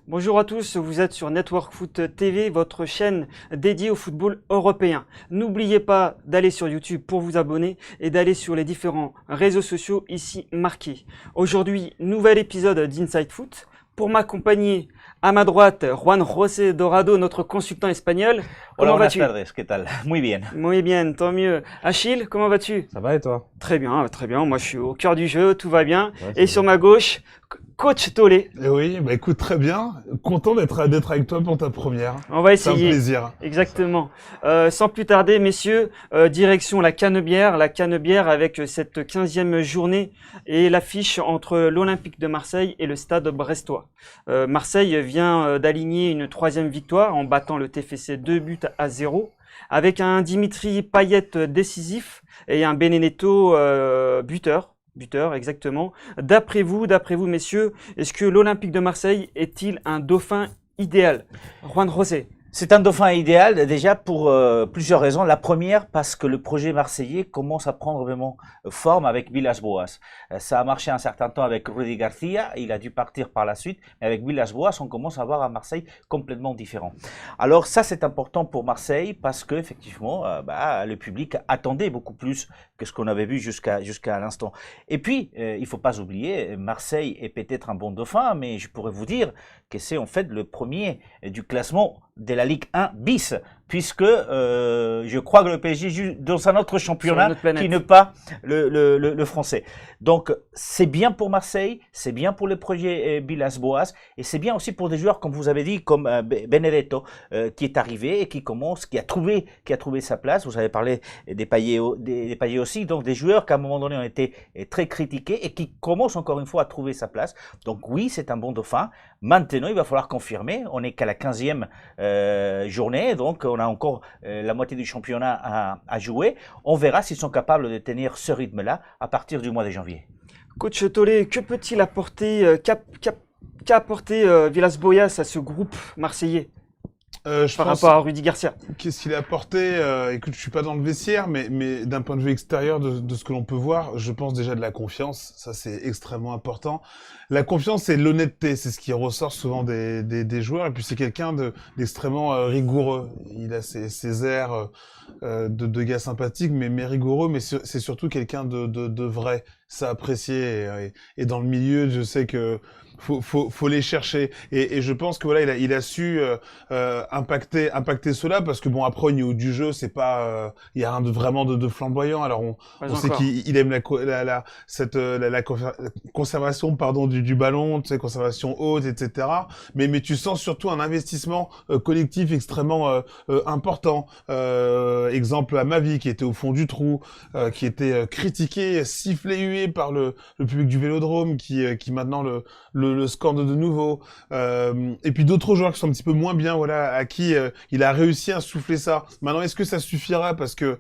Bonjour à tous, vous êtes sur Network Foot TV, votre chaîne dédiée au football européen. N'oubliez pas d'aller sur YouTube pour vous abonner et d'aller sur les différents réseaux sociaux ici marqués. Aujourd'hui, nouvel épisode d'Inside Foot. Pour m'accompagner, à ma droite, Juan José Dorado, notre consultant espagnol. Hola, Comment buenas vas-tu? tardes, ¿qué tal? Muy bien. Muy bien, tant mieux. Achille, comment vas-tu? Ça va et toi? Très bien, très bien. Moi, je suis au cœur du jeu, tout va bien. Ouais, Et c'est sur bien. ma gauche, coach Tolé. Eh oui, bah écoute, très bien. Content d'être avec toi pour ta première. On va C'est un essayer. plaisir. Exactement. Sans plus tarder, messieurs, direction la Canebière avec cette 15e journée et l'affiche entre l'Olympique de Marseille et le Stade brestois. Marseille vient d'aligner une 3e victoire en battant le TFC 2-0 avec un Dimitri Payet décisif et un Benedetto buteur, exactement. D'après vous, messieurs, est-ce que l'Olympique de Marseille est-il un dauphin idéal? Juan José. C'est un dauphin idéal déjà pour plusieurs raisons. La première, parce que le projet marseillais commence à prendre vraiment forme avec Villas-Boas. Ça a marché un certain temps avec Rudy Garcia, il a dû partir par la suite, mais avec Villas-Boas, on commence à avoir un Marseille complètement différent. Alors ça, c'est important pour Marseille parce que effectivement, le public attendait beaucoup plus que ce qu'on avait vu jusqu'à l'instant. Et puis, il faut pas oublier, Marseille est peut-être un bon dauphin, mais je pourrais vous dire que c'est en fait le premier du classement de la Ligue 1 bis, puisque je crois que le PSG joue dans un autre championnat qui n'est pas le français. Donc c'est bien pour Marseille, c'est bien pour le projet Villas-Boas, et c'est bien aussi pour des joueurs, comme vous avez dit, comme Benedetto, qui est arrivé et qui a trouvé sa place. Vous avez parlé des Payet aussi, donc des joueurs qu'à un moment donné ont été très critiqués et qui commencent encore une fois à trouver sa place. Donc oui, c'est un bon dauphin. Maintenant, il va falloir confirmer. On n'est qu'à la 15e journée, donc on a encore la moitié du championnat à jouer. On verra s'ils sont capables de tenir ce rythme-là à partir du mois de janvier. Coach Tolé, que peut-il apporter, qu'a apporté Villas-Boas à ce groupe marseillais par rapport à Rudy Garcia? Qu'est-ce qu'il a apporté? Écoute, je suis pas dans le vestiaire, mais d'un point de vue extérieur de ce que l'on peut voir, je pense déjà de la confiance. Ça, c'est extrêmement important. La confiance et l'honnêteté, c'est ce qui ressort souvent des joueurs. Et puis c'est quelqu'un d'extrêmement rigoureux. Il a ses airs de gars sympathique, mais rigoureux. Mais c'est surtout quelqu'un de vrai. Ça apprécié. Et dans le milieu, je sais que faut les chercher. Et je pense que voilà, il a su impacter cela, parce que bon, après au niveau du jeu, c'est pas il y a rien vraiment de flamboyant. Alors on sait qu'il aime la conservation du ballon, tu sais, conservation haute, etc. Mais tu sens surtout un investissement collectif extrêmement important. Exemple à Mavi, qui était au fond du trou, qui était critiqué, sifflé, hué par le public du Vélodrome, qui maintenant le scande de nouveau. Et puis d'autres joueurs qui sont un petit peu moins bien, voilà, à qui il a réussi à souffler ça. Maintenant, est-ce que ça suffira? Parce que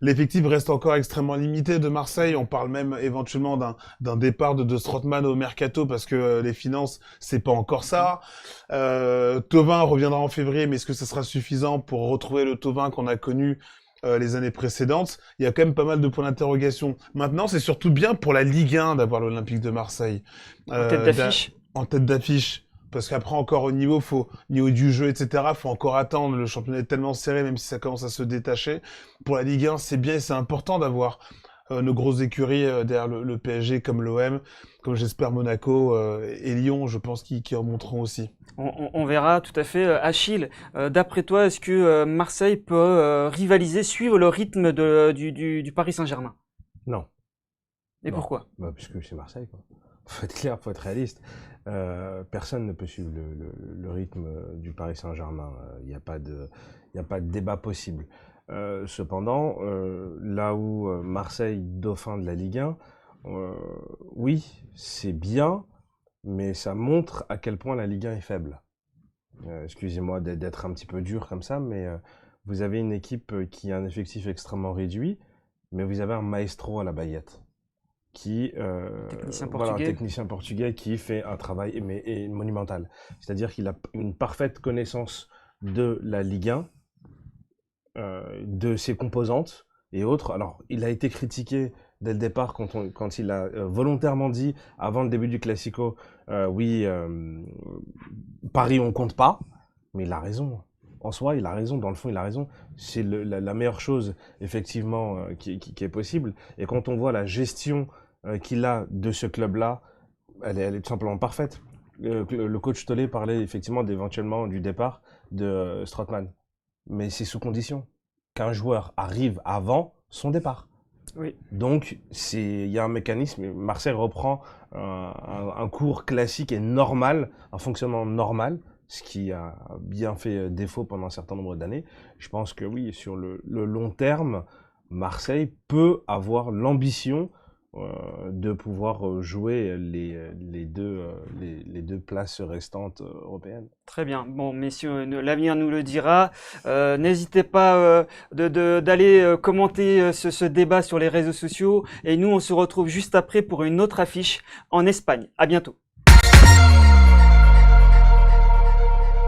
l'effectif reste encore extrêmement limité de Marseille. On parle même éventuellement d'un départ de Strootman au mercato, parce que les finances, c'est pas encore ça. Thauvin reviendra en février, mais est-ce que ça sera suffisant pour retrouver le Thauvin qu'on a connu les années précédentes? Il y a quand même pas mal de points d'interrogation. Maintenant, c'est surtout bien pour la Ligue 1 d'avoir l'Olympique de Marseille En tête d'affiche. En tête d'affiche. Parce qu'après, encore au niveau du jeu, etc., faut encore attendre. Le championnat est tellement serré, même si ça commence à se détacher. Pour la Ligue 1, c'est bien et c'est important d'avoir nos grosses écuries derrière le PSG, comme l'OM, comme j'espère Monaco et Lyon, je pense, qui remonteront aussi. On verra, tout à fait. Achille, d'après toi, est-ce que Marseille peut rivaliser, suivre le rythme du Paris Saint-Germain? Non. Et Non. pourquoi? Puisque c'est Marseille, quoi. Faut être clair, faut être réaliste. Personne ne peut suivre le rythme du Paris Saint-Germain. Il n'y a pas de débat possible. Cependant, là où Marseille, dauphin de la Ligue 1, oui, c'est bien, mais ça montre à quel point la Ligue 1 est faible. Excusez-moi d'être un petit peu dur comme ça, mais vous avez une équipe qui a un effectif extrêmement réduit, mais vous avez un maestro à la baguette, qui un technicien portugais qui fait un travail monumental. C'est-à-dire qu'il a une parfaite connaissance de la Ligue 1, de ses composantes et autres. Alors, il a été critiqué dès le départ, quand il a volontairement dit, avant le début du Classico, oui, Paris, on compte pas, mais il a raison. En soi, il a raison. Dans le fond, il a raison. C'est la meilleure chose, effectivement, qui est possible. Et quand on voit la gestion qu'il a de ce club-là, elle est tout simplement parfaite. Le coach Tollet parlait effectivement éventuellement du départ de Strootman. Mais c'est sous condition qu'un joueur arrive avant son départ. Oui. Donc, il y a un mécanisme. Marseille reprend un cours classique et normal, un fonctionnement normal, ce qui a bien fait défaut pendant un certain nombre d'années. Je pense que oui, sur le long terme, Marseille peut avoir l'ambition de pouvoir jouer les deux places restantes européennes. Très bien. Bon, messieurs, l'avenir nous le dira. N'hésitez pas d'aller commenter ce débat sur les réseaux sociaux. Et nous, on se retrouve juste après pour une autre affiche en Espagne. À bientôt.